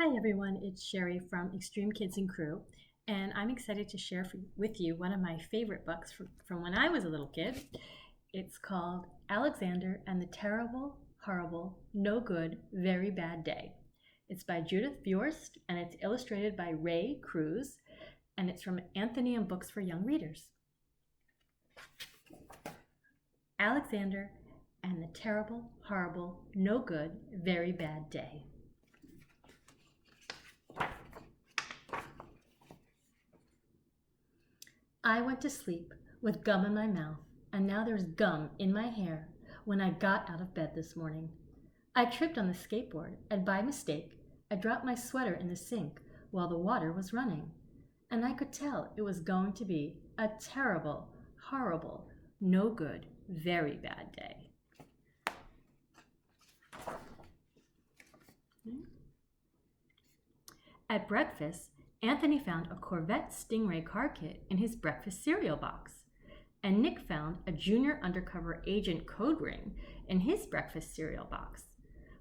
Hi everyone, it's Sherri from Extreme Kids and Crew, and I'm excited to share with you one of my favorite books from when I was a little kid. It's called Alexander and the Terrible, Horrible, No Good, Very Bad Day. It's by Judith Viorst, and it's illustrated by Ray Cruz, and it's from Atheneum Books for Young Readers. Alexander and the Terrible, Horrible, No Good, Very Bad Day. I went to sleep with gum in my mouth, and now there's gum in my hair when I got out of bed this morning. I tripped on the skateboard, and by mistake, I dropped my sweater in the sink while the water was running. And I could tell it was going to be a terrible, horrible, no good, very bad day. At breakfast, Anthony found a Corvette Stingray car kit in his breakfast cereal box, and Nick found a junior undercover agent code ring in his breakfast cereal box.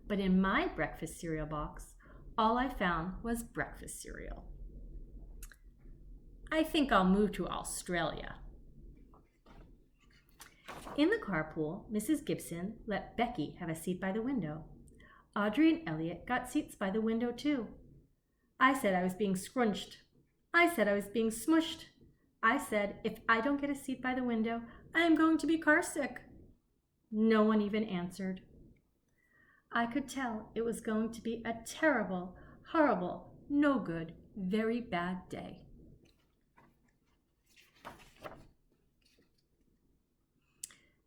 But in my breakfast cereal box, all I found was breakfast cereal. I think I'll move to Australia. In the carpool, Mrs. Gibson let Becky have a seat by the window. Audrey and Elliot got seats by the window too. I said I was being scrunched. I said I was being smushed. I said if I don't get a seat by the window, I am going to be car sick. No one even answered. I could tell it was going to be a terrible, horrible, no good, very bad day.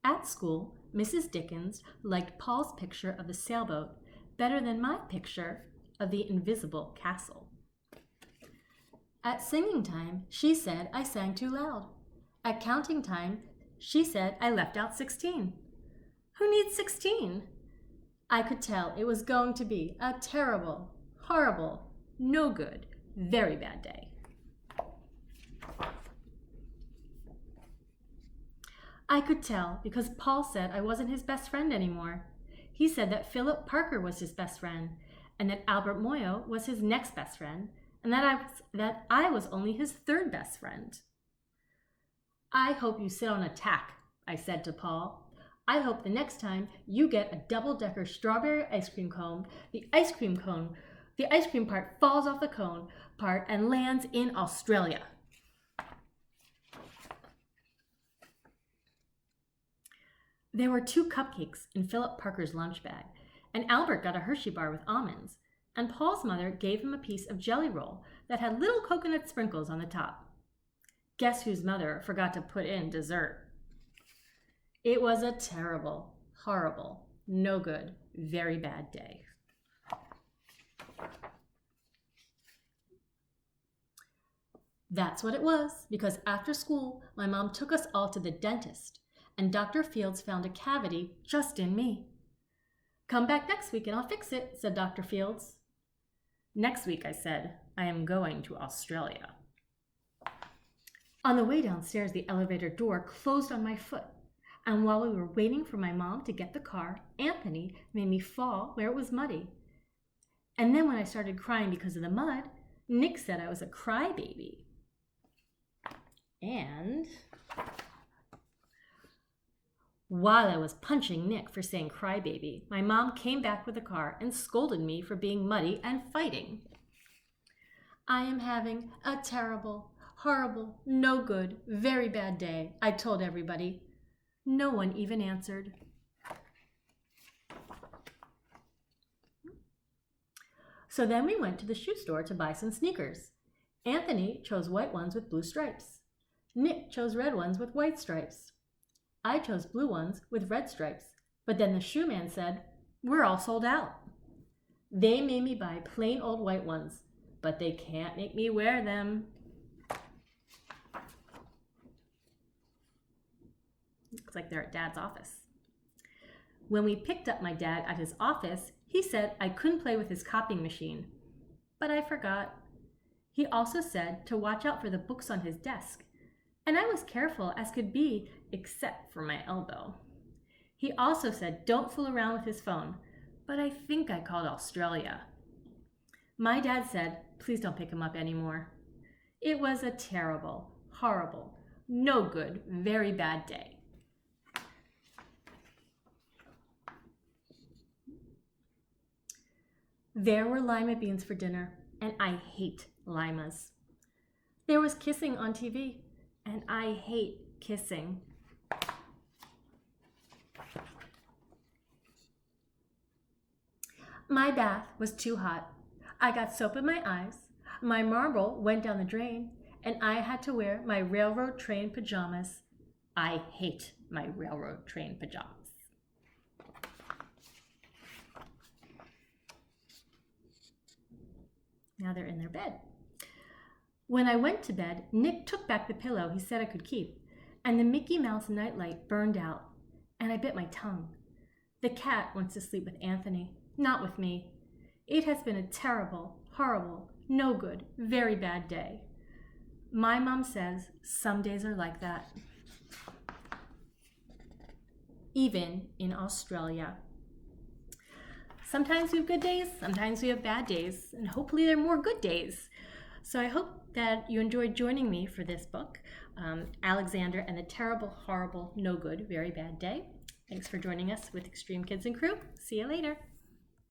At school, Mrs. Dickens liked Paul's picture of the sailboat better than my picture of the invisible castle. At singing time, she said I sang too loud. At counting time, she said I left out 16. Who needs 16? I could tell it was going to be a terrible, horrible, no good, very bad day. I could tell because Paul said I wasn't his best friend anymore. He said that Philip Parker was his best friend, and that Albert Moyo was his next best friend, and that I was only his third best friend. I hope you sit on a tack, I said to Paul. I hope the next time you get a double-decker strawberry ice cream cone, the ice cream part falls off the cone part and lands in Australia. There were 2 cupcakes in Philip Parker's lunch bag, and Albert got a Hershey bar with almonds, and Paul's mother gave him a piece of jelly roll that had little coconut sprinkles on the top. Guess whose mother forgot to put in dessert? It was a terrible, horrible, no good, very bad day. That's what it was, because after school, my mom took us all to the dentist, and Dr. Fields found a cavity just in me. Come back next week and I'll fix it, said Dr. Fields. Next week, I said, I am going to Australia. On the way downstairs, the elevator door closed on my foot, and while we were waiting for my mom to get the car, Anthony made me fall where it was muddy. And then when I started crying because of the mud, Nick said I was a crybaby. And while I was punching Nick for saying crybaby, my mom came back with the car and scolded me for being muddy and fighting. I am having a terrible, horrible, no good, very bad day, I told everybody. No one even answered. So then we went to the shoe store to buy some sneakers. Anthony chose white ones with blue stripes. Nick chose red ones with white stripes. I chose blue ones with red stripes, but then the shoe man said, we're all sold out. They made me buy plain old white ones, but they can't make me wear them. Looks like they're at Dad's office. When we picked up my dad at his office, he said I couldn't play with his copying machine, but I forgot. He also said to watch out for the books on his desk, and I was careful as could be, except for my elbow. He also said don't fool around with his phone, but I think I called Australia. My dad said, please don't pick him up anymore. It was a terrible, horrible, no good, very bad day. There were lima beans for dinner, and I hate limas. There was kissing on TV, and I hate kissing. My bath was too hot. I got soap in my eyes, my marble went down the drain, and I had to wear my railroad train pajamas. I hate my railroad train pajamas. Now they're in their bed. When I went to bed, Nick took back the pillow he said I could keep, and the Mickey Mouse nightlight burned out, and I bit my tongue. The cat wants to sleep with Anthony, not with me. It has been a terrible, horrible, no good, very bad day. My mom says some days are like that. Even in Australia. Sometimes we have good days, sometimes we have bad days, and hopefully there are more good days. So I hope that you enjoyed joining me for this book, Alexander and the Terrible, Horrible, No Good, Very Bad Day. Thanks for joining us with Extreme Kids and Crew. See you later.